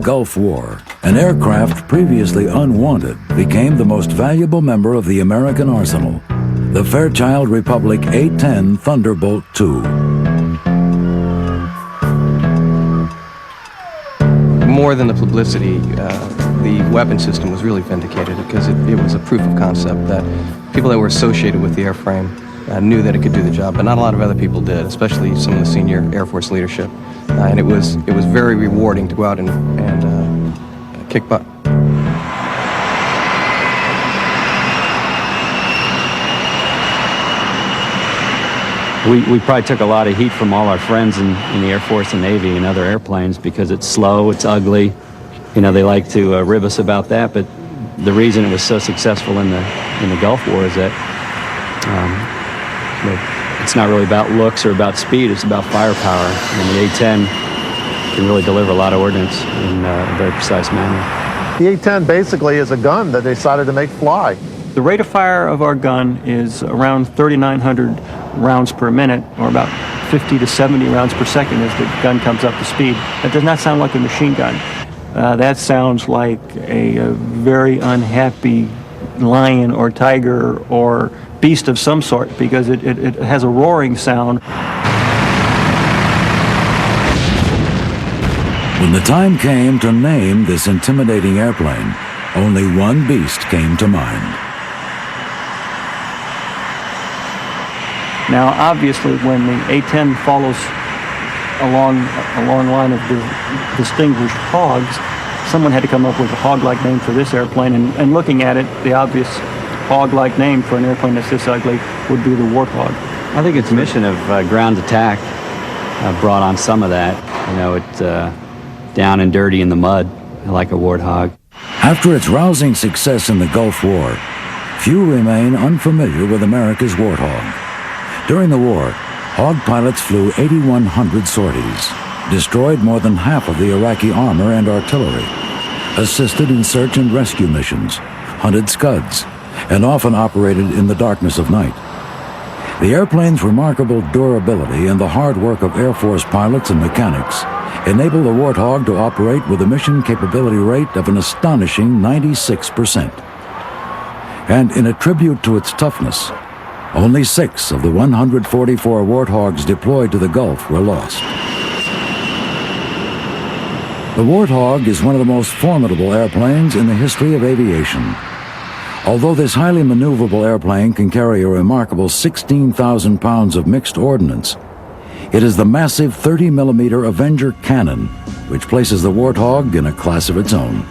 Gulf War, an aircraft previously unwanted became the most valuable member of the American arsenal, the Fairchild Republic A-10 Thunderbolt II. More than the publicity, the weapon system was really vindicated because it was a proof of concept that people that were associated with the airframe knew that it could do the job, but not a lot of other people did, especially some of the senior Air Force leadership. And it was very rewarding to go out and kick butt. We probably took a lot of heat from all our friends in the Air Force and Navy and other airplanes because it's slow, it's ugly. You know, they like to rib us about that, but the reason it was so successful in the Gulf War is that it's not really about looks or about speed, it's about firepower. And the A-10 can really deliver a lot of ordnance in a very precise manner. The A-10 basically is a gun that they decided to make fly. The rate of fire of our gun is around 3,900 rounds per minute, or about 50 to 70 rounds per second as the gun comes up to speed. That does not sound like a machine gun. That sounds like a very unhappy lion or tiger or beast of some sort, because it has a roaring sound. When the time came to name this intimidating airplane, only one beast came to mind. Now, obviously, when the A-10 follows a long line of distinguished hogs, someone had to come up with a hog-like name for this airplane, and looking at it, the obvious hog-like name for an airplane that's this ugly would be the Warthog. I think its mission of ground attack brought on some of that. You know, it's down and dirty in the mud, like a Warthog. After its rousing success in the Gulf War, few remain unfamiliar with America's Warthog. During the war, Hog pilots flew 8,100 sorties, destroyed more than half of the Iraqi armor and artillery, assisted in search and rescue missions, hunted Scuds, and often operated in the darkness of night. The airplane's remarkable durability and the hard work of Air Force pilots and mechanics enable the Warthog to operate with a mission capability rate of an astonishing 96%. And in a tribute to its toughness, only 6 of the 144 Warthogs deployed to the Gulf were lost. The Warthog is one of the most formidable airplanes in the history of aviation. Although this highly maneuverable airplane can carry a remarkable 16,000 pounds of mixed ordnance, it is the massive 30mm Avenger cannon which places the Warthog in a class of its own.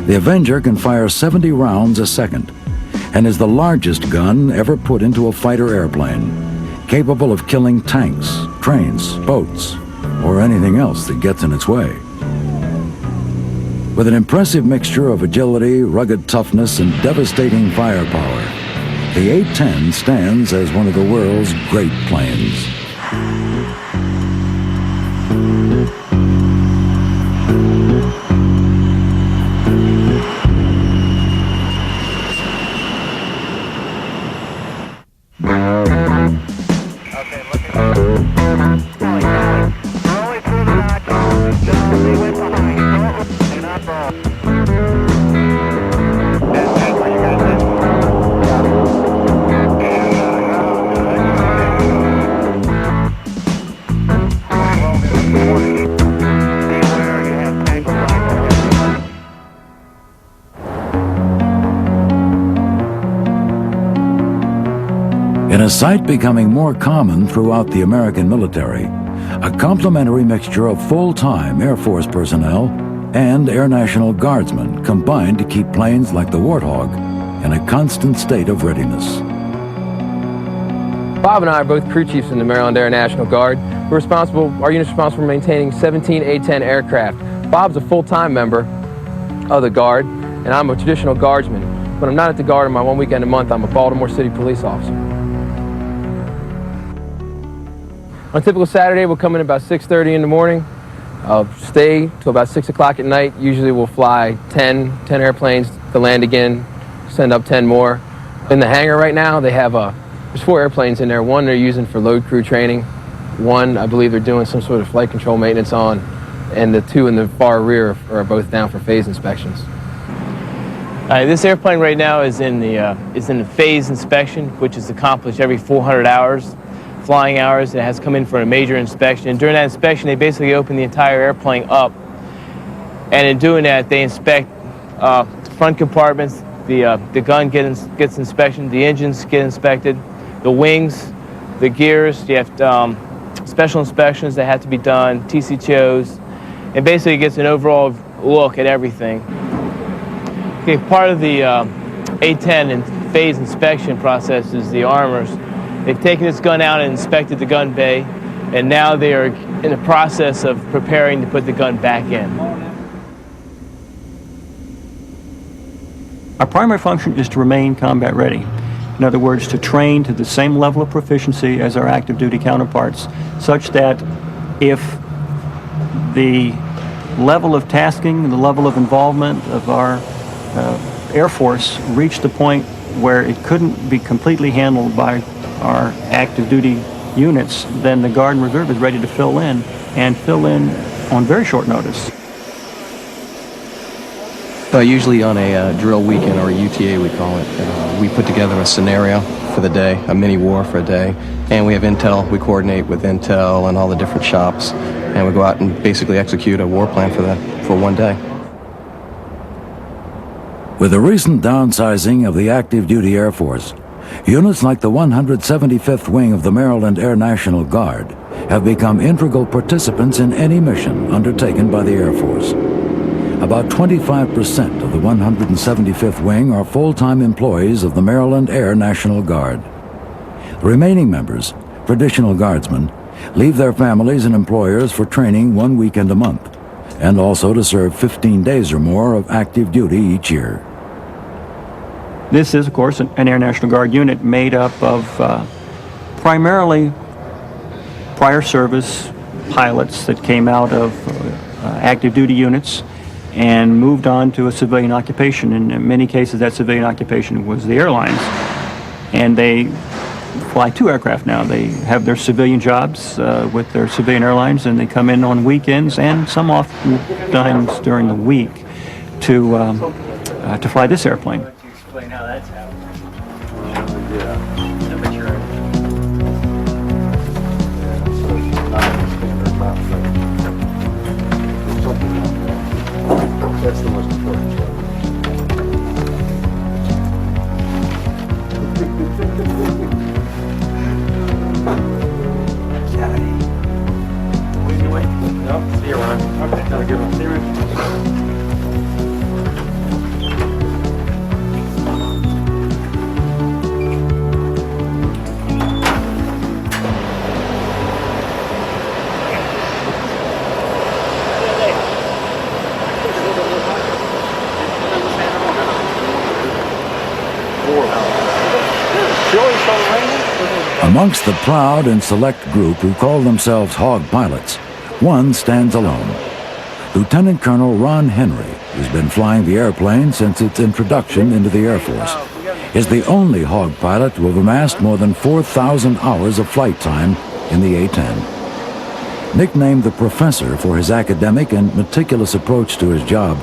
The Avenger can fire 70 rounds a second and is the largest gun ever put into a fighter airplane, capable of killing tanks, trains, boats, or anything else that gets in its way. With an impressive mixture of agility, rugged toughness, and devastating firepower, the A-10 stands as one of the world's great planes. In a sight becoming more common throughout the American military, a complementary mixture of full-time Air Force personnel and Air National Guardsmen combined to keep planes like the Warthog in a constant state of readiness. Bob and I are both crew chiefs in the Maryland Air National Guard. Our unit's responsible for maintaining 17 A-10 aircraft. Bob's a full-time member of the Guard, and I'm a traditional Guardsman. When I'm not at the Guard on my one weekend a month, I'm a Baltimore City police officer. On a typical Saturday, we'll come in about 6:30 in the morning. I'll stay till about 6 o'clock at night. Usually we'll fly 10 airplanes to land again, send up 10 more. In the hangar right now, they have there's 4 airplanes in there. One they're using for load crew training. One, I believe they're doing some sort of flight control maintenance on. and the two in the far rear are both down for phase inspections. This airplane right now is in the phase inspection, which is accomplished every 400 hours, flying hours. It has come in for a major inspection. And during that inspection, they basically open the entire airplane up. And in doing that, they inspect the front compartments, the gun gets inspection, the engines get inspected, the wings, the gears. You have special inspections that have to be done, TCTOs, and basically it gets an overall look at everything. Okay, part of the A-10 and phase inspection process is the armors. They've taken this gun out and inspected the gun bay, and now they are in the process of preparing to put the gun back in. Our primary function is to remain combat ready. In other words, to train to the same level of proficiency as our active duty counterparts, such that if the level of tasking, the level of involvement of our Air Force reached the point where it couldn't be completely handled by our active duty units, then the Guard and Reserve is ready to fill in, and fill in on very short notice. Usually on a drill weekend, or a UTA we call it, we put together a scenario for the day, a mini war for a day, and we have intel. We coordinate with intel and all the different shops, and we go out and basically execute a war plan for one day. With the recent downsizing of the active duty Air Force, units like the 175th Wing of the Maryland Air National Guard have become integral participants in any mission undertaken by the Air Force. About 25% of the 175th Wing are full-time employees of the Maryland Air National Guard. The remaining members, traditional guardsmen, leave their families and employers for training 1 weekend a month, and also to serve 15 days or more of active duty each year. This is, of course, an Air National Guard unit made up of primarily prior service pilots that came out of active duty units and moved on to a civilian occupation. In many cases, that civilian occupation was the airlines. And they fly two aircraft now. They have their civilian jobs with their civilian airlines, and they come in on weekends and some oftentimes during the week to fly this airplane. Explain how that's happened. That's the most important job. See you around. Okay, have a good one. See you around. Amongst the proud and select group who call themselves Hog pilots, one stands alone. Lieutenant Colonel Ron Henry, who's been flying the airplane since its introduction into the Air Force, is the only Hog pilot to have amassed more than 4,000 hours of flight time in the A-10. Nicknamed the Professor for his academic and meticulous approach to his job,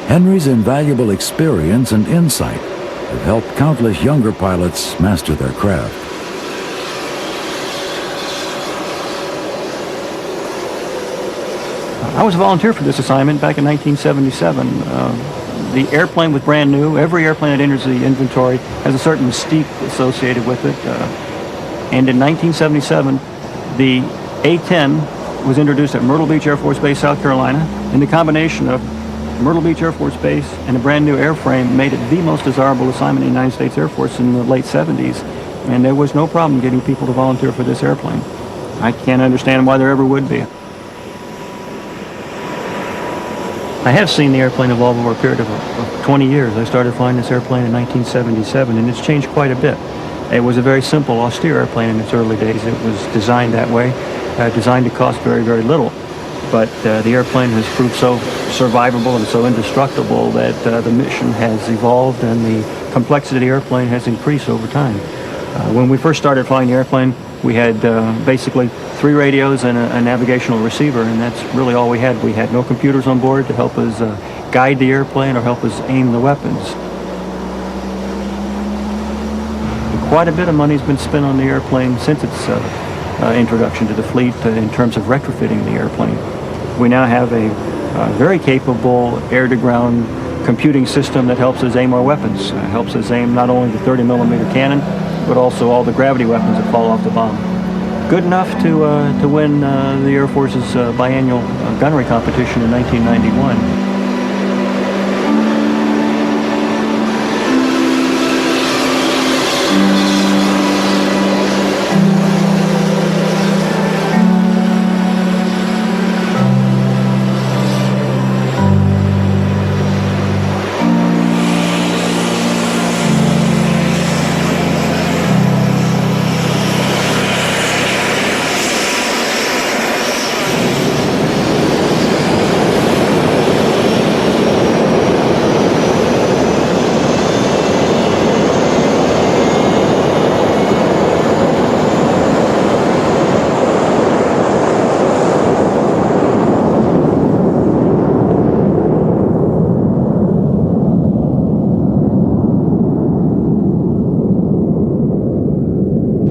Henry's invaluable experience and insight have helped countless younger pilots master their craft. I was a volunteer for this assignment back in 1977. The airplane was brand new. Every airplane that enters the inventory has a certain mystique associated with it. And in 1977, the A-10 was introduced at Myrtle Beach Air Force Base, South Carolina. And the combination of Myrtle Beach Air Force Base and a brand new airframe made it the most desirable assignment in the United States Air Force in the late 70s. And there was no problem getting people to volunteer for this airplane. I can't understand why there ever would be. I have seen the airplane evolve over a period of 20 years. I started flying this airplane in 1977, and it's changed quite a bit. It was a very simple, austere airplane in its early days. It was designed that way, designed to cost very, very little. But the airplane has proved so survivable and so indestructible that the mission has evolved and the complexity of the airplane has increased over time. When we first started flying the airplane, we had basically 3 radios and a navigational receiver, and that's really all we had. We had no computers on board to help us guide the airplane or help us aim the weapons. Quite a bit of money's been spent on the airplane since its introduction to the fleet in terms of retrofitting the airplane. We now have a very capable air-to-ground computing system that helps us aim our weapons. Helps us aim not only the 30mm cannon, but also all the gravity weapons that fall off the bomb. Good enough to win the Air Force's biannual gunnery competition in 1991.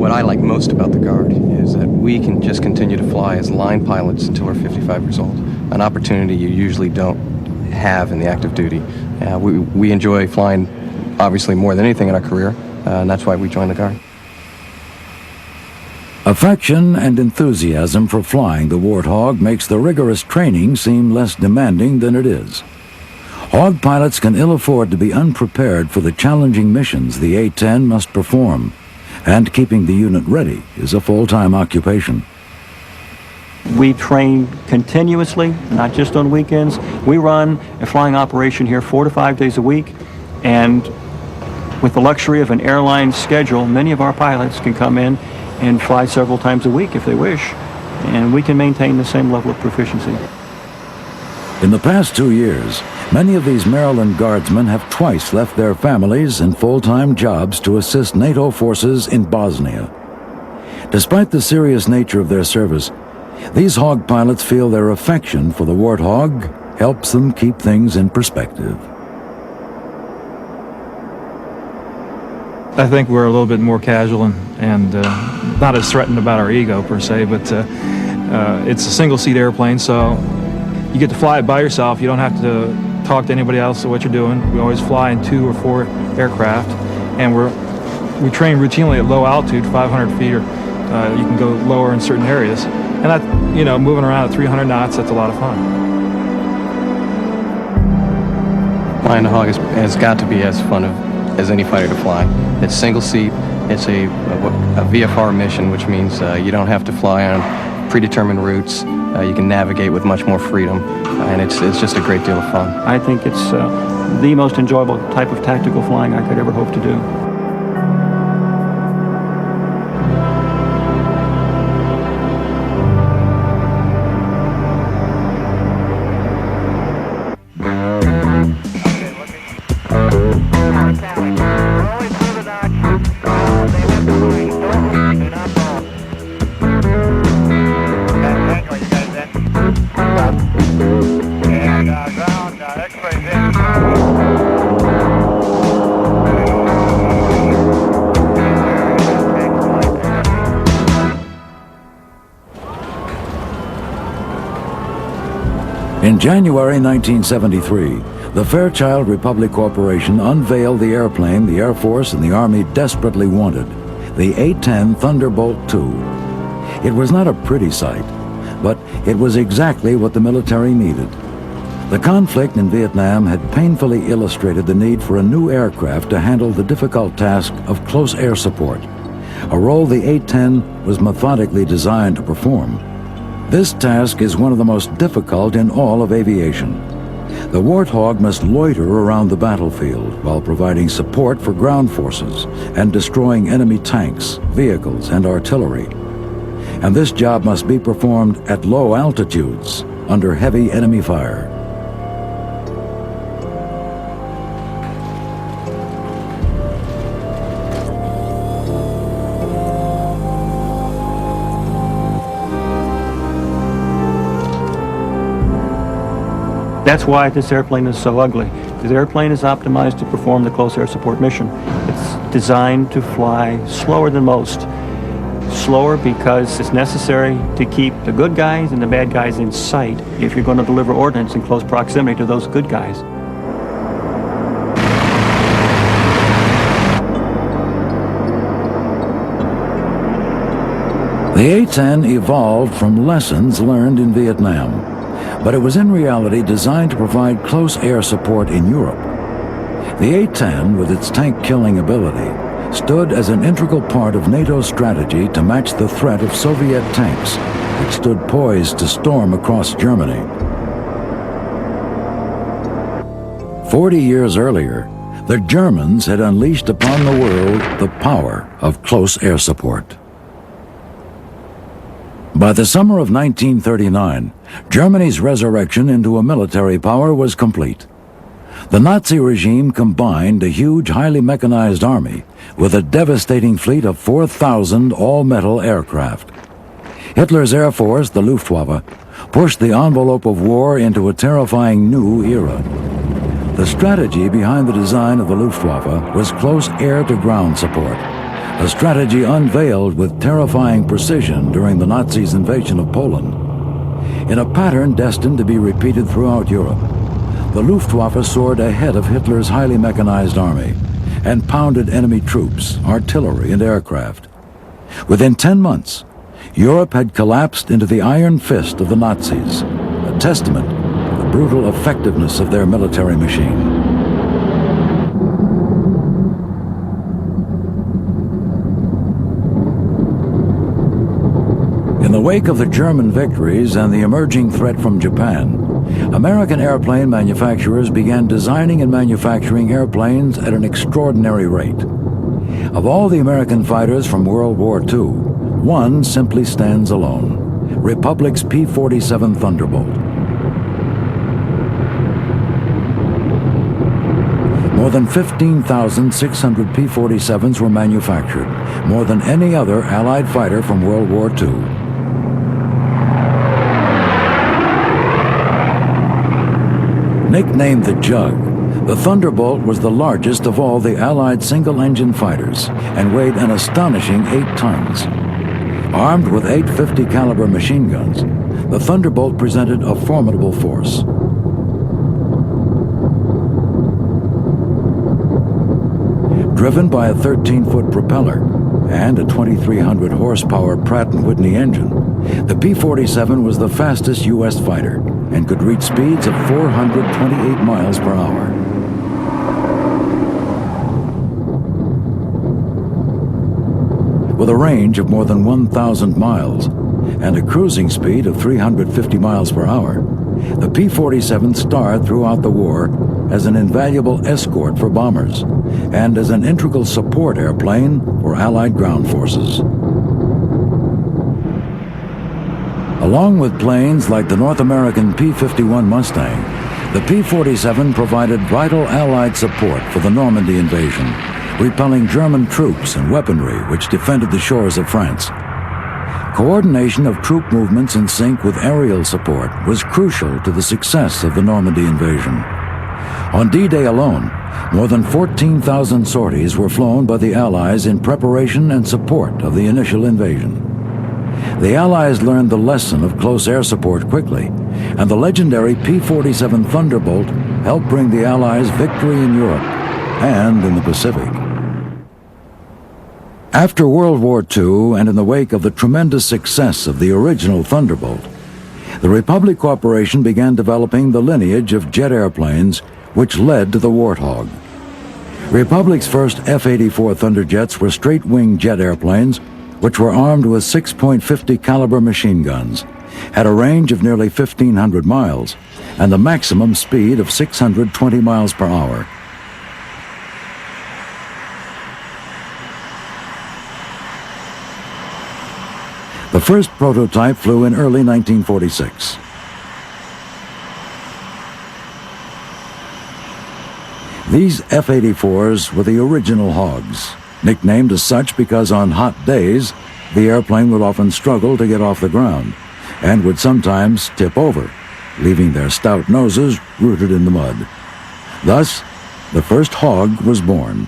What I like most about the Guard is that we can just continue to fly as line pilots until we're 55 years old, an opportunity you usually don't have in the active duty. We enjoy flying, obviously, more than anything in our career, and that's why we joined the Guard. Affection and enthusiasm for flying the Warthog makes the rigorous training seem less demanding than it is. Hog pilots can ill afford to be unprepared for the challenging missions the A-10 must perform, and keeping the unit ready is a full-time occupation. We train continuously, not just on weekends. We run a flying operation here 4 to 5 days a week, and with the luxury of an airline schedule, many of our pilots can come in and fly several times a week if they wish, and we can maintain the same level of proficiency. In the past 2 years, many of these Maryland Guardsmen have twice left their families and full-time jobs to assist NATO forces in Bosnia. Despite the serious nature of their service, these Hog pilots feel their affection for the Warthog helps them keep things in perspective. I think we're a little bit more casual and not as threatened about our ego per se, but it's a single-seat airplane, so you get to fly it by yourself. You don't have to talk to anybody else about what you're doing. We always fly in 2 or 4 aircraft, and we train routinely at low altitude, 500 feet, or you can go lower in certain areas. And that, you know, moving around at 300 knots, that's a lot of fun. Flying the Hog has got to be as fun as any fighter to fly. It's single seat. It's a VFR mission, which means you don't have to fly on predetermined routes. You can navigate with much more freedom, and it's just a great deal of fun. I think it's the most enjoyable type of tactical flying I could ever hope to do. In January 1973, the Fairchild Republic Corporation unveiled the airplane the Air Force and the Army desperately wanted, the A-10 Thunderbolt II. It was not a pretty sight, but it was exactly what the military needed. The conflict in Vietnam had painfully illustrated the need for a new aircraft to handle the difficult task of close air support, a role the A-10 was methodically designed to perform. This task is one of the most difficult in all of aviation. The Warthog must loiter around the battlefield while providing support for ground forces and destroying enemy tanks, vehicles, and artillery. And this job must be performed at low altitudes, under heavy enemy fire. That's why this airplane is so ugly. This airplane is optimized to perform the close air support mission. It's designed to fly slower than most. Slower because it's necessary to keep the good guys and the bad guys in sight if you're going to deliver ordnance in close proximity to those good guys. The A-10 evolved from lessons learned in Vietnam, but it was in reality designed to provide close air support in Europe. The A-10, with its tank-killing ability, stood as an integral part of NATO's strategy to match the threat of Soviet tanks, which stood poised to storm across Germany. 40 years earlier, the Germans had unleashed upon the world the power of close air support. By the summer of 1939, Germany's resurrection into a military power was complete. The Nazi regime combined a huge, highly mechanized army with a devastating fleet of 4,000 all-metal aircraft. Hitler's Air Force, the Luftwaffe, pushed the envelope of war into a terrifying new era. The strategy behind the design of the Luftwaffe was close air-to-ground support, a strategy unveiled with terrifying precision during the Nazis' invasion of Poland. In a pattern destined to be repeated throughout Europe, the Luftwaffe soared ahead of Hitler's highly mechanized army and pounded enemy troops, artillery, and aircraft. Within 10 months, Europe had collapsed into the iron fist of the Nazis, a testament to the brutal effectiveness of their military machine. In the wake of the German victories and the emerging threat from Japan, American airplane manufacturers began designing and manufacturing airplanes at an extraordinary rate. Of all the American fighters from World War II, one simply stands alone: Republic's P-47 Thunderbolt. More than 15,600 P-47s were manufactured, more than any other Allied fighter from World War II. Nicknamed the Jug, the Thunderbolt was the largest of all the Allied single-engine fighters and weighed an astonishing 8 tons. Armed with 850 caliber machine guns, the Thunderbolt presented a formidable force. Driven by a 13-foot propeller and a 2,300 horsepower Pratt & Whitney engine, the P-47 was the fastest U.S. fighter and could reach speeds of 428 miles per hour. With a range of more than 1,000 miles and a cruising speed of 350 miles per hour, the P-47 starred throughout the war as an invaluable escort for bombers and as an integral support airplane for Allied ground forces. Along with planes like the North American P-51 Mustang, the P-47 provided vital Allied support for the Normandy invasion, repelling German troops and weaponry which defended the shores of France. Coordination of troop movements in sync with aerial support was crucial to the success of the Normandy invasion. On D-Day alone, more than 14,000 sorties were flown by the Allies in preparation and support of the initial invasion. The Allies learned the lesson of close air support quickly, and the legendary P-47 Thunderbolt helped bring the Allies victory in Europe and in the Pacific. After World War II, and in the wake of the tremendous success of the original Thunderbolt, the Republic Corporation began developing the lineage of jet airplanes which led to the Warthog. Republic's first F-84 Thunderjets were straight-wing jet airplanes which were armed with 6.50 caliber machine guns, had a range of nearly 1,500 miles, and a maximum speed of 620 miles per hour. The first prototype flew in early 1946. These F-84s were the original Hogs, nicknamed as such because on hot days, the airplane would often struggle to get off the ground and would sometimes tip over, leaving their stout noses rooted in the mud. Thus, the first Hog was born.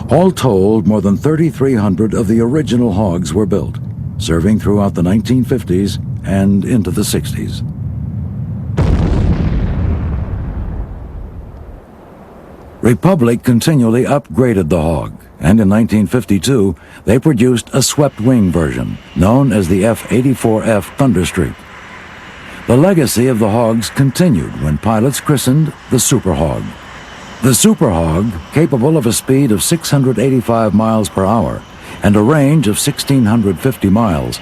All told, more than 3,300 of the original Hogs were built, serving throughout the 1950s and into the 60s. Republic continually upgraded the Hog, and in 1952, they produced a swept-wing version, known as the F-84F Thunderstreak. The legacy of the Hogs continued when pilots christened the Super Hog. The Super Hog, capable of a speed of 685 miles per hour and a range of 1,650 miles,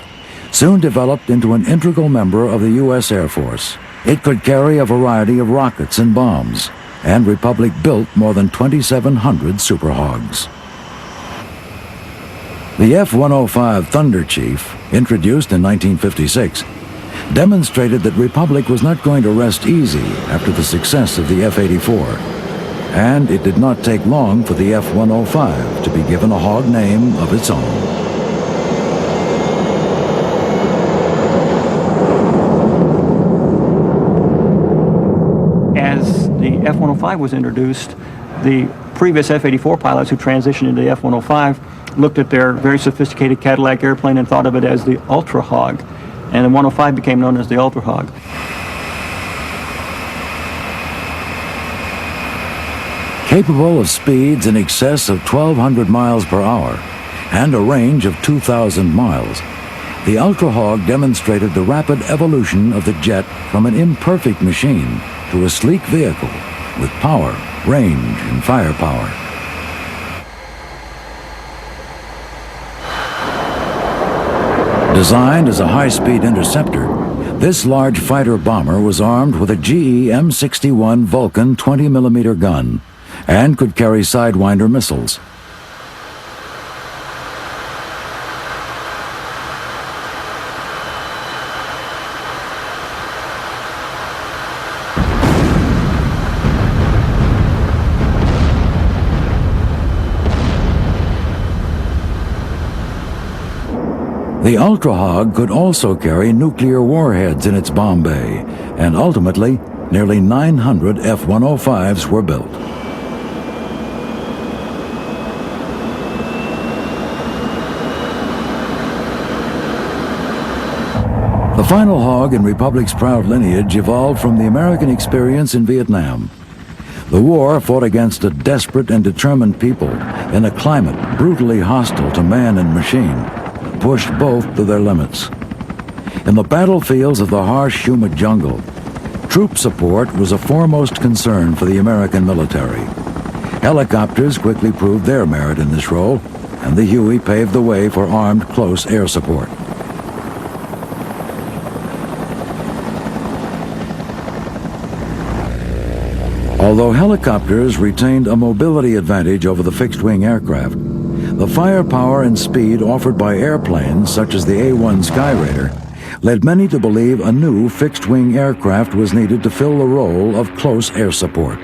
soon developed into an integral member of the U.S. Air Force. It could carry a variety of rockets and bombs, and Republic built more than 2,700 Super Hogs. The F-105 Thunder Chief, introduced in 1956, demonstrated that Republic was not going to rest easy after the success of the F-84, and it did not take long for the F-105 to be given a Hog name of its own. The F-105 was introduced, the previous F-84 pilots who transitioned into the F-105 looked at their very sophisticated Cadillac airplane and thought of it as the Ultra Hog, and the 105 became known as the Ultra Hog. Capable of speeds in excess of 1,200 miles per hour and a range of 2,000 miles, the Ultra Hog demonstrated the rapid evolution of the jet from an imperfect machine to a sleek vehicle with power, range, and firepower. Designed as a high-speed interceptor, this large fighter bomber was armed with a GE M61 Vulcan 20mm gun and could carry Sidewinder missiles. The Ultra Hog could also carry nuclear warheads in its bomb bay, and ultimately, nearly 900 F-105s were built. The final Hog in Republic's proud lineage evolved from the American experience in Vietnam. The war fought against a desperate and determined people in a climate brutally hostile to man and machine, pushed both to their limits. In the battlefields of the harsh, humid jungle, troop support was a foremost concern for the American military. Helicopters quickly proved their merit in this role, and the Huey paved the way for armed close air support. Although helicopters retained a mobility advantage over the fixed-wing aircraft, the firepower and speed offered by airplanes such as the A-10 Skyraider led many to believe a new fixed-wing aircraft was needed to fill the role of close air support.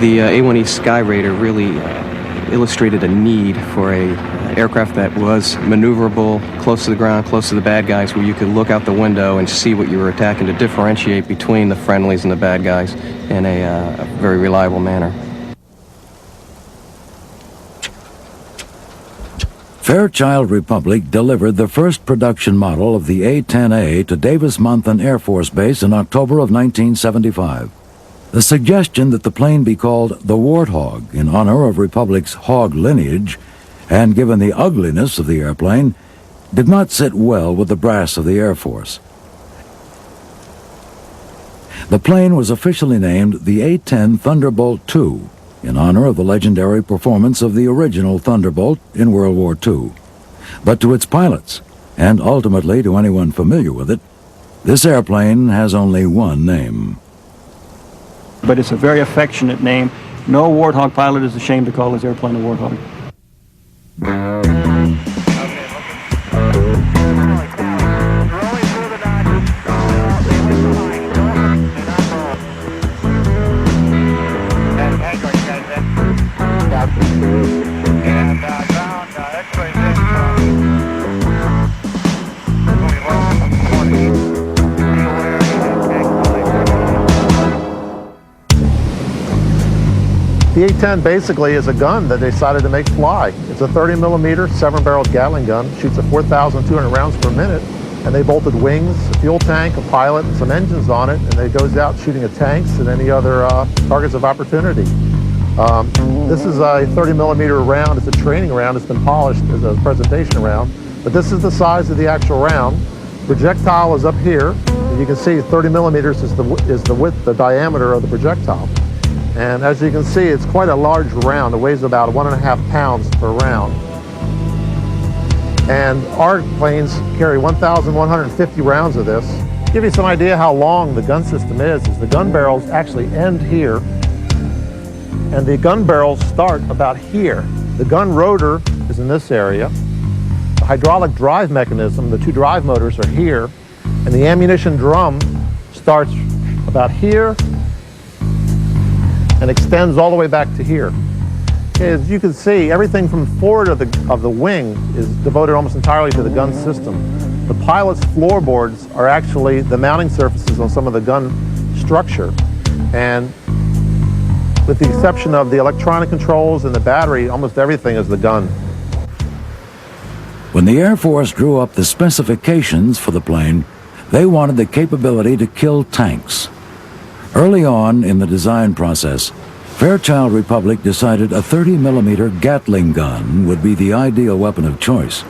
The A-10 Skyraider really illustrated a need for a aircraft that was maneuverable, close to the ground, close to the bad guys, where you could look out the window and see what you were attacking to differentiate between the friendlies and the bad guys in a very reliable manner. Fairchild Republic delivered the first production model of the A-10A to Davis-Monthan Air Force Base in October of 1975. The suggestion that the plane be called the Warthog in honor of Republic's Hog lineage, and given the ugliness of the airplane, did not sit well with the brass of the Air Force. The plane was officially named the A-10 Thunderbolt II in honor of the legendary performance of the original Thunderbolt in World War II. But to its pilots, and ultimately to anyone familiar with it, this airplane has only one name. But it's a very affectionate name. No Warthog pilot is ashamed to call his airplane a Warthog. And ground The A-10 basically is a gun that they decided to make fly. It's a 30mm, 7-barreled Gatling gun, shoots at 4,200 rounds per minute, and they bolted wings, a fuel tank, a pilot, and some engines on it, and it goes out shooting at tanks and any other targets of opportunity. This is a 30mm round. It's a training round. It's been polished as a presentation round, but this is the size of the actual round. Projectile is up here. You can see 30mm is the width, the diameter of the projectile. And as you can see, it's quite a large round. It weighs about 1.5 pounds per round. And our planes carry 1,150 rounds of this. To give you some idea how long the gun system is the gun barrels actually end here, and the gun barrels start about here. The gun rotor is in this area. The hydraulic drive mechanism, the 2 drive motors are here, and the ammunition drum starts about here and extends all the way back to here. As you can see, everything from forward of the wing is devoted almost entirely to the gun system. The pilot's floorboards are actually the mounting surfaces on some of the gun structure. And with the exception of the electronic controls and the battery, almost everything is the gun. When the Air Force drew up the specifications for the plane, they wanted the capability to kill tanks. Early on in the design process, Fairchild Republic decided a 30mm Gatling gun would be the ideal weapon of choice.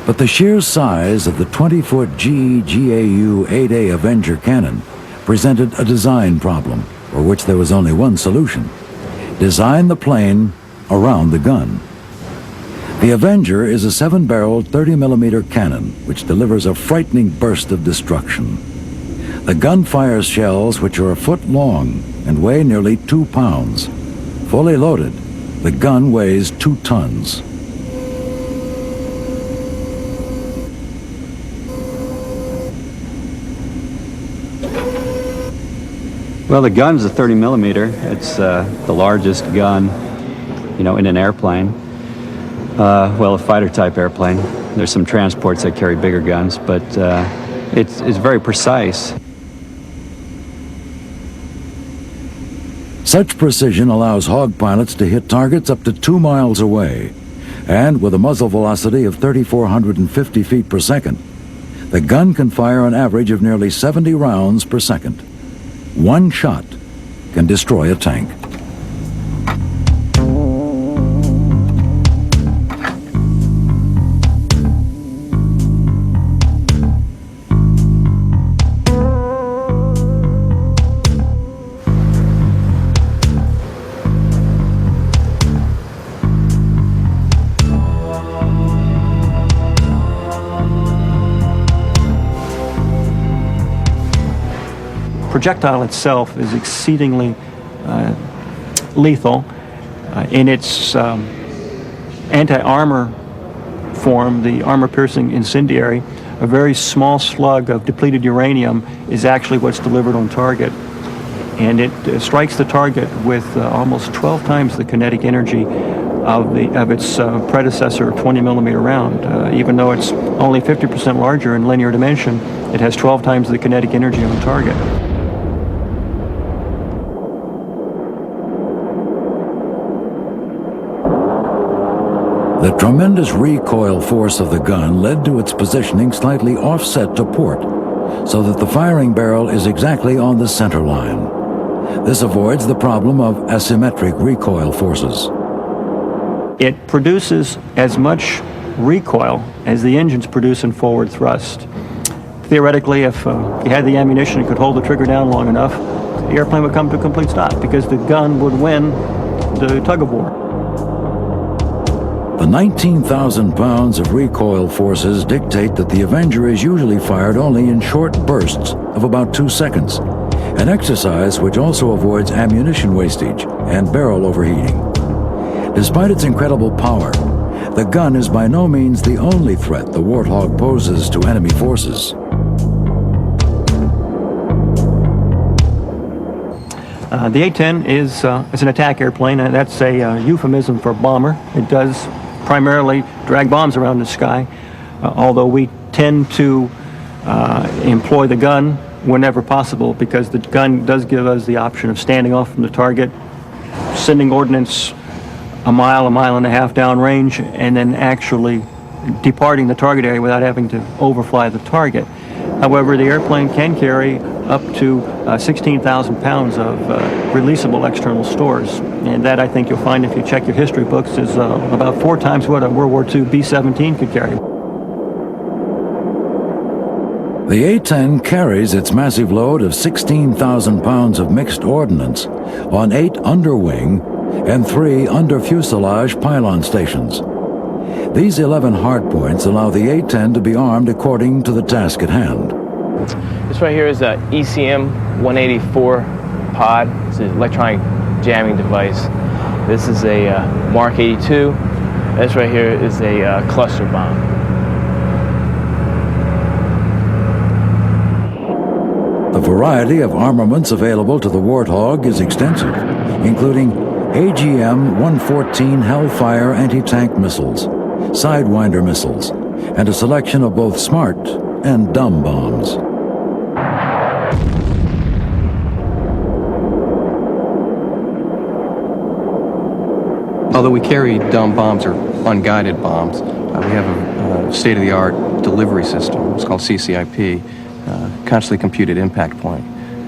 But the sheer size of the 20-foot GEGAU 8A Avenger cannon presented a design problem for which there was only one solution: design the plane around the gun. The Avenger is a 7-barreled 30mm cannon which delivers a frightening burst of destruction. The gun fires shells which are a foot long and weigh nearly 2 pounds. Fully loaded, the gun weighs 2 tons. Well, the gun's a 30mm. It's the largest gun, in an airplane. A fighter-type airplane. There's some transports that carry bigger guns, but it's very precise. Such precision allows Hawk pilots to hit targets up to 2 miles away, and with a muzzle velocity of 3,450 feet per second, the gun can fire an average of nearly 70 rounds per second. One shot can destroy a tank. Projectile itself is exceedingly lethal. In its anti-armor form, the armor-piercing incendiary, a very small slug of depleted uranium is actually what's delivered on target. And it strikes the target with almost 12 times the kinetic energy of its predecessor 20mm round. Even though it's only 50% larger in linear dimension, it has 12 times the kinetic energy on target. The tremendous recoil force of the gun led to its positioning slightly offset to port, so that the firing barrel is exactly on the center line. This avoids the problem of asymmetric recoil forces. It produces as much recoil as the engines produce in forward thrust. Theoretically, if you had the ammunition and could hold the trigger down long enough, the airplane would come to a complete stop because the gun would win the tug-of-war. The 19,000 pounds of recoil forces dictate that the Avenger is usually fired only in short bursts of about 2 seconds, an exercise which also avoids ammunition wastage and barrel overheating. Despite its incredible power, the gun is by no means the only threat the Warthog poses to enemy forces. The A-10 is an attack airplane, and that's a euphemism for bomber. It does primarily drag bombs around the sky, although we tend to employ the gun whenever possible because the gun does give us the option of standing off from the target, sending ordnance a mile and a half downrange, and then actually departing the target area without having to overfly the target. However, the airplane can carry up to 16,000 pounds of releasable external stores. And that, I think you'll find if you check your history books, is about 4 times what a World War II B-17 could carry. The A-10 carries its massive load of 16,000 pounds of mixed ordnance on 8 underwing and 3 under-fuselage pylon stations. These 11 hardpoints allow the A-10 to be armed according to the task at hand. This right here is a ECM 184 pod. It's an electronic jamming device. This is a Mark 82. This right here is a cluster bomb. The variety of armaments available to the Warthog is extensive, including AGM-114 Hellfire anti-tank missiles, Sidewinder missiles, and a selection of both smart and dumb bombs. Although we carry dumb bombs or unguided bombs, we have a state-of-the-art delivery system. It's called CCIP, Constantly Computed Impact Point.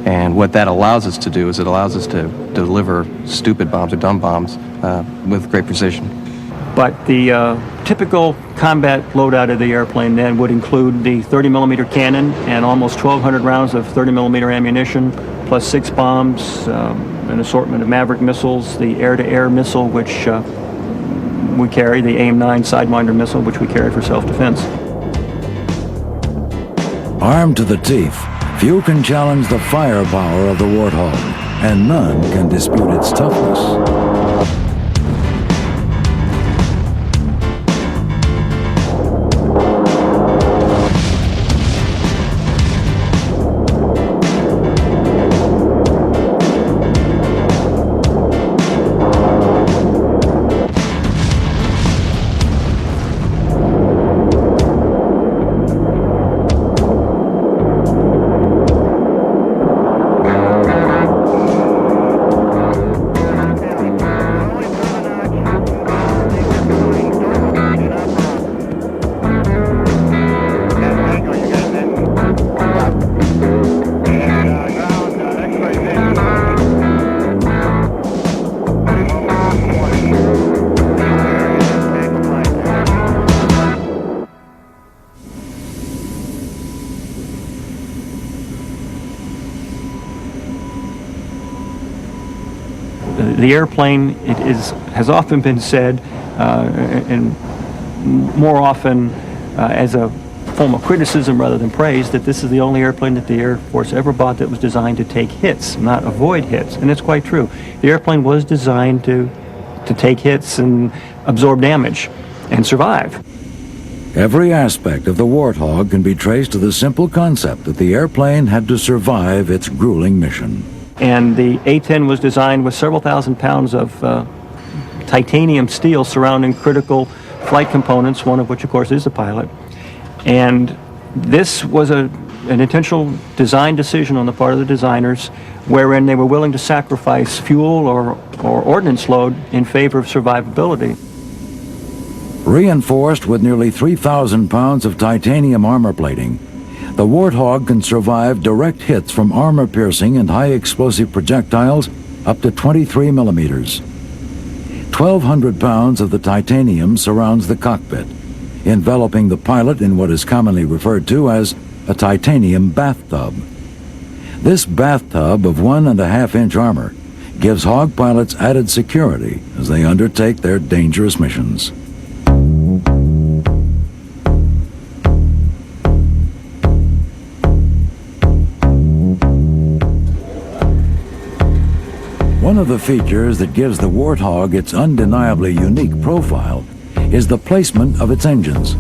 And what that allows us to do is it allows us to deliver stupid bombs or dumb bombs with great precision. But the typical combat loadout of the airplane then would include the 30mm cannon and almost 1,200 rounds of 30mm ammunition, plus 6 bombs, an assortment of Maverick missiles, the air-to-air missile, which we carry, the AIM-9 Sidewinder missile, which we carry for self-defense. Armed to the teeth, few can challenge the firepower of the Warthog, and none can dispute its toughness. The airplane, has often been said, and more often as a form of criticism rather than praise, that this is the only airplane that the Air Force ever bought that was designed to take hits, not avoid hits. And it's quite true. The airplane was designed to take hits and absorb damage and survive. Every aspect of the Warthog can be traced to the simple concept that the airplane had to survive its grueling mission. And the A-10 was designed with several thousand pounds of titanium steel surrounding critical flight components, one of which, of course, is the pilot. And this was an intentional design decision on the part of the designers, wherein they were willing to sacrifice fuel or ordnance load in favor of survivability. Reinforced with nearly 3,000 pounds of titanium armor plating, the Warthog can survive direct hits from armor-piercing and high-explosive projectiles up to 23 millimeters. 1,200 pounds of the titanium surrounds the cockpit, enveloping the pilot in what is commonly referred to as a titanium bathtub. This bathtub of 1.5-inch armor gives Hog pilots added security as they undertake their dangerous missions. One of the features that gives the Warthog its undeniably unique profile is the placement of its engines.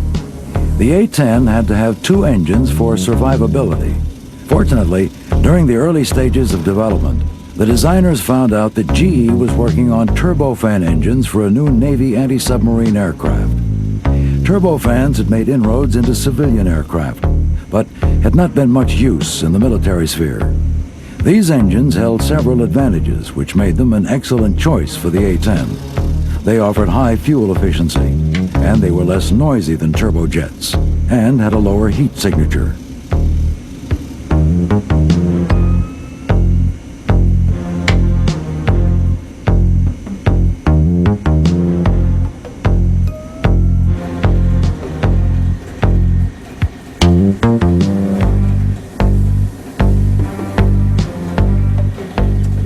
The A-10 had to have 2 engines for survivability. Fortunately, during the early stages of development, the designers found out that GE was working on turbofan engines for a new Navy anti-submarine aircraft. Turbofans had made inroads into civilian aircraft, but had not been much use in the military sphere. These engines held several advantages which made them an excellent choice for the A-10. They offered high fuel efficiency, and they were less noisy than turbojets, and had a lower heat signature.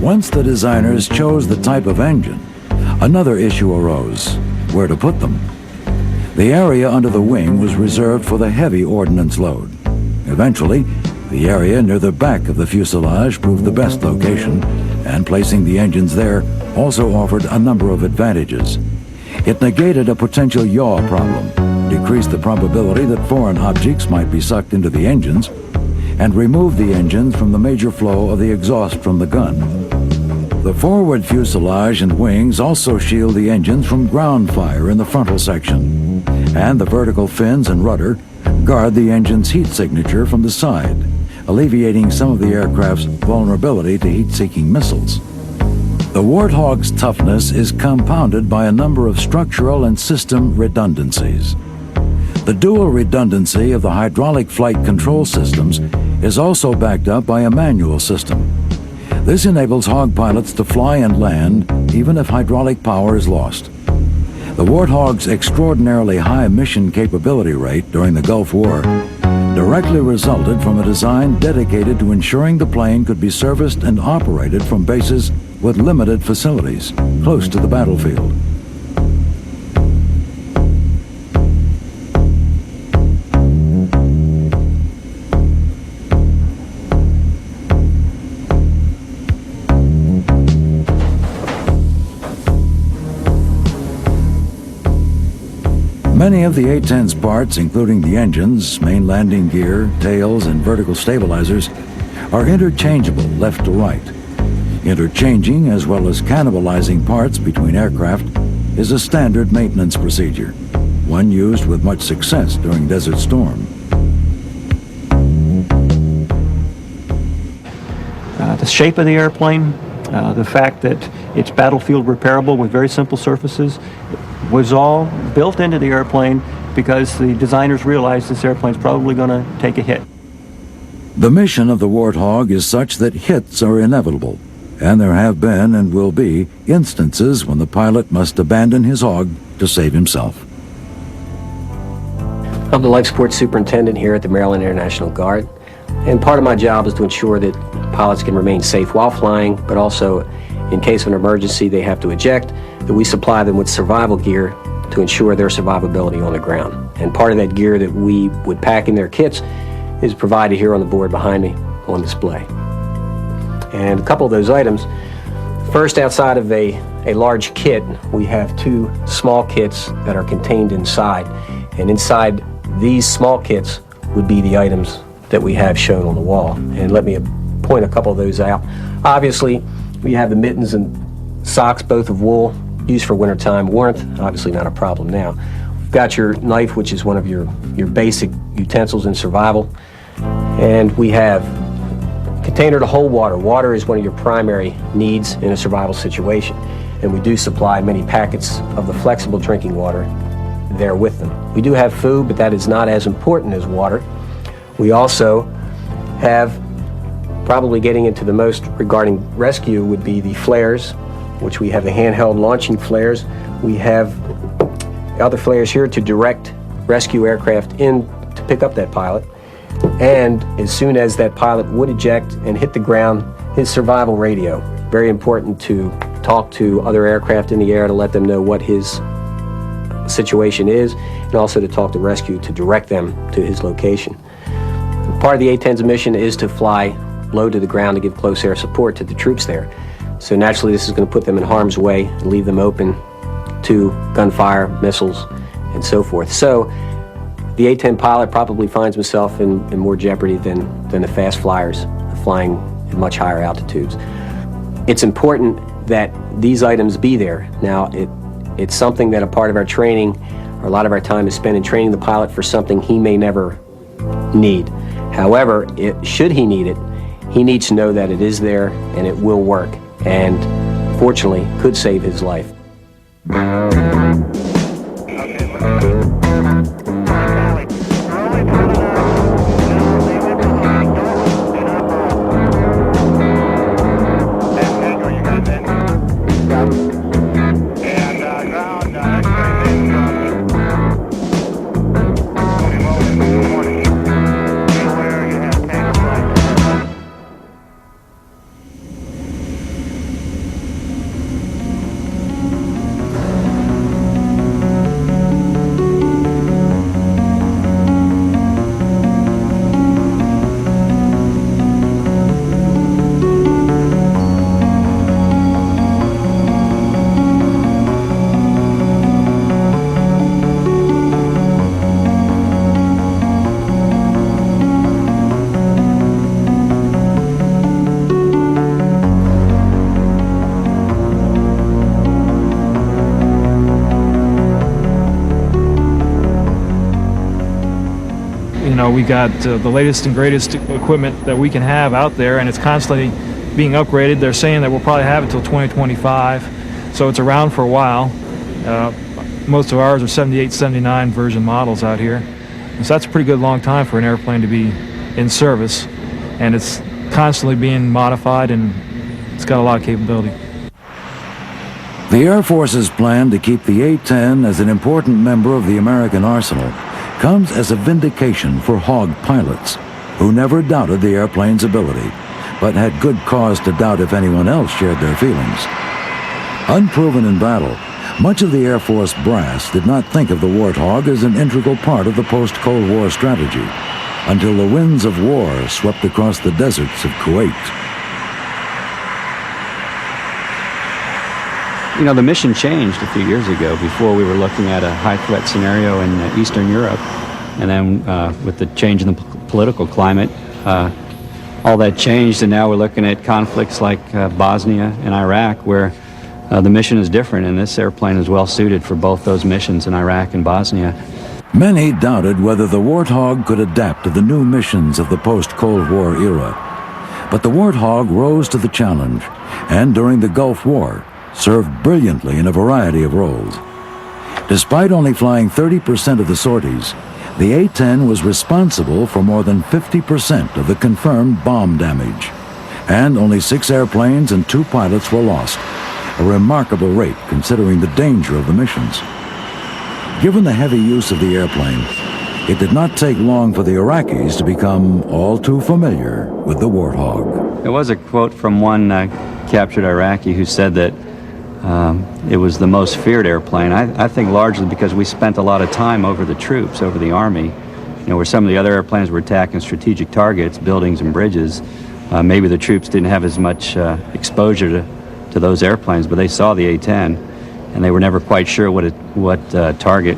Once the designers chose the type of engine, another issue arose: where to put them. The area under the wing was reserved for the heavy ordnance load. Eventually, the area near the back of the fuselage proved the best location, and placing the engines there also offered a number of advantages. It negated a potential yaw problem, decreased the probability that foreign objects might be sucked into the engines, and removed the engines from the major flow of the exhaust from the gun. The forward fuselage and wings also shield the engines from ground fire in the frontal section, and the vertical fins and rudder guard the engine's heat signature from the side, alleviating some of the aircraft's vulnerability to heat-seeking missiles. The Warthog's toughness is compounded by a number of structural and system redundancies. The dual redundancy of the hydraulic flight control systems is also backed up by a manual system. This enables Hog pilots to fly and land even if hydraulic power is lost. The Warthog's extraordinarily high mission capability rate during the Gulf War directly resulted from a design dedicated to ensuring the plane could be serviced and operated from bases with limited facilities close to the battlefield. Many of the A-10's parts, including the engines, main landing gear, tails, and vertical stabilizers, are interchangeable left to right. Interchanging as well as cannibalizing parts between aircraft is a standard maintenance procedure, one used with much success during Desert Storm. The shape of the airplane, the fact that it's battlefield repairable with very simple surfaces, was all built into the airplane because the designers realized this airplane's probably going to take a hit. The mission of the Warthog is such that hits are inevitable, and there have been and will be instances when the pilot must abandon his hog to save himself. I'm the life support superintendent here at the Maryland International Guard, and part of my job is to ensure that pilots can remain safe while flying, but also in case of an emergency they have to eject, that we supply them with survival gear to ensure their survivability on the ground. And part of that gear that we would pack in their kits is provided here on the board behind me on display. And a couple of those items, first, outside of a large kit, we have two small kits that are contained inside. And inside these small kits would be the items that we have shown on the wall. And let me point a couple of those out. Obviously, we have the mittens and socks, both of wool, used for wintertime warmth, obviously not a problem now. We've got your knife, which is one of your basic utensils in survival. And we have a container to hold water. Water is one of your primary needs in a survival situation. And we do supply many packets of the flexible drinking water there with them. We do have food, but that is not as important as water. We also have, probably getting into the most regarding rescue, would be the flares, which we have the handheld launching flares. We have other flares here to direct rescue aircraft in to pick up that pilot. And as soon as that pilot would eject and hit the ground, his survival radio. Very important to talk to other aircraft in the air to let them know what his situation is, and also to talk to rescue to direct them to his location. Part of the A-10's mission is to fly low to the ground to give close air support to the troops there. So naturally this is going to put them in harm's way and leave them open to gunfire, missiles, and so forth. So the A-10 pilot probably finds himself in more jeopardy than the fast flyers flying at much higher altitudes. It's important that these items be there. Now, it's something that a part of our training, or a lot of our time is spent in training the pilot for something he may never need. However, should he need it, He needs to know that it is there and it will work, and fortunately could save his life. We got the latest and greatest equipment that we can have out there, and it's constantly being upgraded. They're saying that we'll probably have it until 2025, so it's around for a while. Most of ours are 78, 79 version models out here, and so that's a pretty good long time for an airplane to be in service, and it's constantly being modified, and it's got a lot of capability. The Air Force's plan to keep the A-10 as an important member of the American arsenal comes as a vindication for Hog pilots, who never doubted the airplane's ability, but had good cause to doubt if anyone else shared their feelings. Unproven in battle, much of the Air Force brass did not think of the Warthog as an integral part of the post-Cold War strategy, until the winds of war swept across the deserts of Kuwait. You know, the mission changed a few years ago. Before, we were looking at a high-threat scenario in Eastern Europe, and then with the change in the political climate, all that changed, and now we're looking at conflicts like Bosnia and Iraq, where the mission is different, and this airplane is well-suited for both those missions in Iraq and Bosnia. Many doubted whether the Warthog could adapt to the new missions of the post-Cold War era. But the Warthog rose to the challenge, and during the Gulf War, served brilliantly in a variety of roles. Despite only flying 30% of the sorties, the A-10 was responsible for more than 50% of the confirmed bomb damage, and only 6 airplanes and 2 pilots were lost, a remarkable rate considering the danger of the missions. Given the heavy use of the airplane, it did not take long for the Iraqis to become all too familiar with the Warthog. There was a quote from one captured Iraqi who said that it was the most feared airplane. I think largely because we spent a lot of time over the troops, over the Army. You know, where some of the other airplanes were attacking strategic targets, buildings and bridges. Maybe the troops didn't have as much exposure to those airplanes, but they saw the A-10, and they were never quite sure what target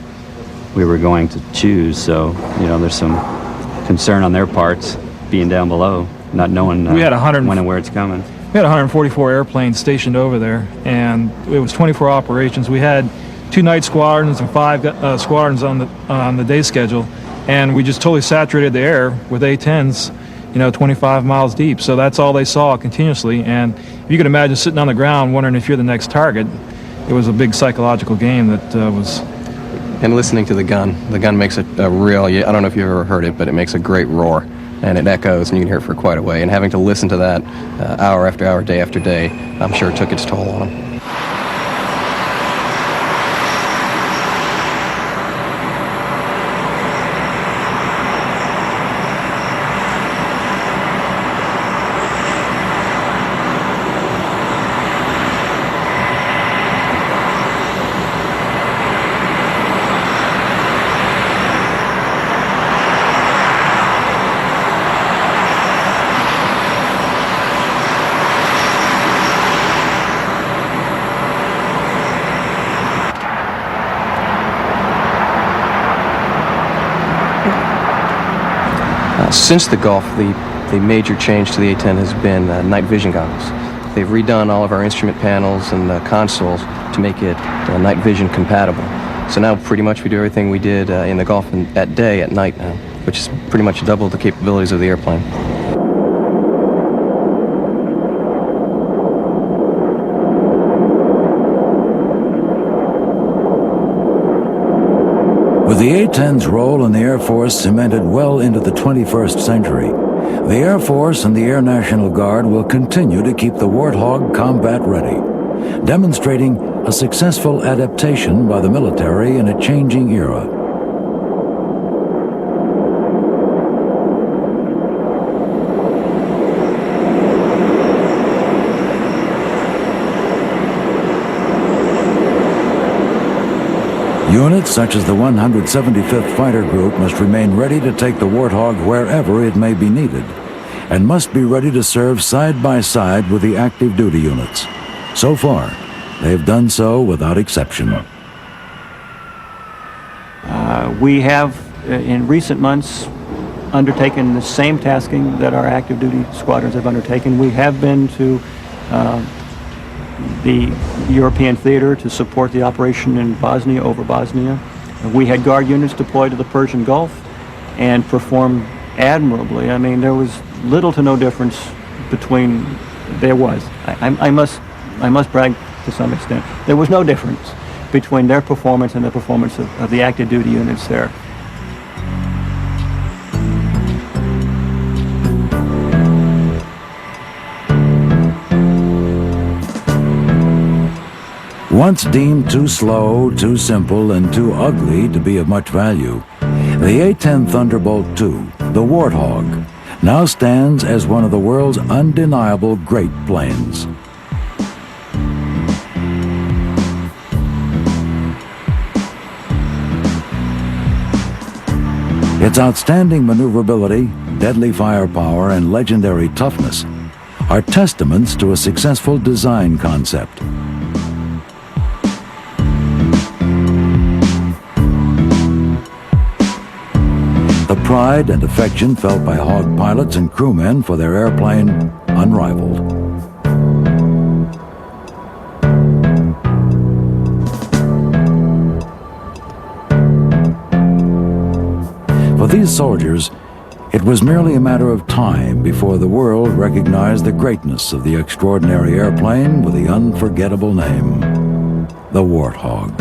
we were going to choose. So, you know, there's some concern on their parts, being down below, not knowing We had when and where it's coming. We had 144 airplanes stationed over there, and it was 24 operations. We had 2 night squadrons and 5 squadrons on the day schedule, and we just totally saturated the air with A-10s, you know, 25 miles deep. So that's all they saw continuously, and you can imagine sitting on the ground wondering if you're the next target. It was a big psychological game that was... And listening to the gun makes it a real, I don't know if you've ever heard it, but it makes a great roar. And it echoes, and you can hear it for quite a way. And having to listen to that hour after hour, day after day, I'm sure it took its toll on them. Since the Gulf, the major change to the A-10 has been night vision goggles. They've redone all of our instrument panels and consoles to make it night vision compatible. So now pretty much we do everything we did in the Gulf at day at night now, which is pretty much double the capabilities of the airplane. With the A-10's role in the Air Force cemented well into the 21st century, the Air Force and the Air National Guard will continue to keep the Warthog combat ready, demonstrating a successful adaptation by the military in a changing era. Units such as the 175th Fighter Group must remain ready to take the Warthog wherever it may be needed, and must be ready to serve side by side with the active duty units. So far, they have done so without exception. We have, in recent months, undertaken the same tasking that our active duty squadrons have undertaken. We have been to the European theater to support the operation in Bosnia, over Bosnia. We had guard units deployed to the Persian Gulf and performed admirably. I mean, there was little to no difference between, I must brag to some extent, there was no difference between their performance and the performance of the active duty units there. Once deemed too slow, too simple, and too ugly to be of much value, the A-10 Thunderbolt II, the Warthog, now stands as one of the world's undeniable great planes. Its outstanding maneuverability, deadly firepower, and legendary toughness are testaments to a successful design concept. The pride and affection felt by Hawk pilots and crewmen for their airplane, unrivaled. For these soldiers, it was merely a matter of time before the world recognized the greatness of the extraordinary airplane with the unforgettable name, the Warthog.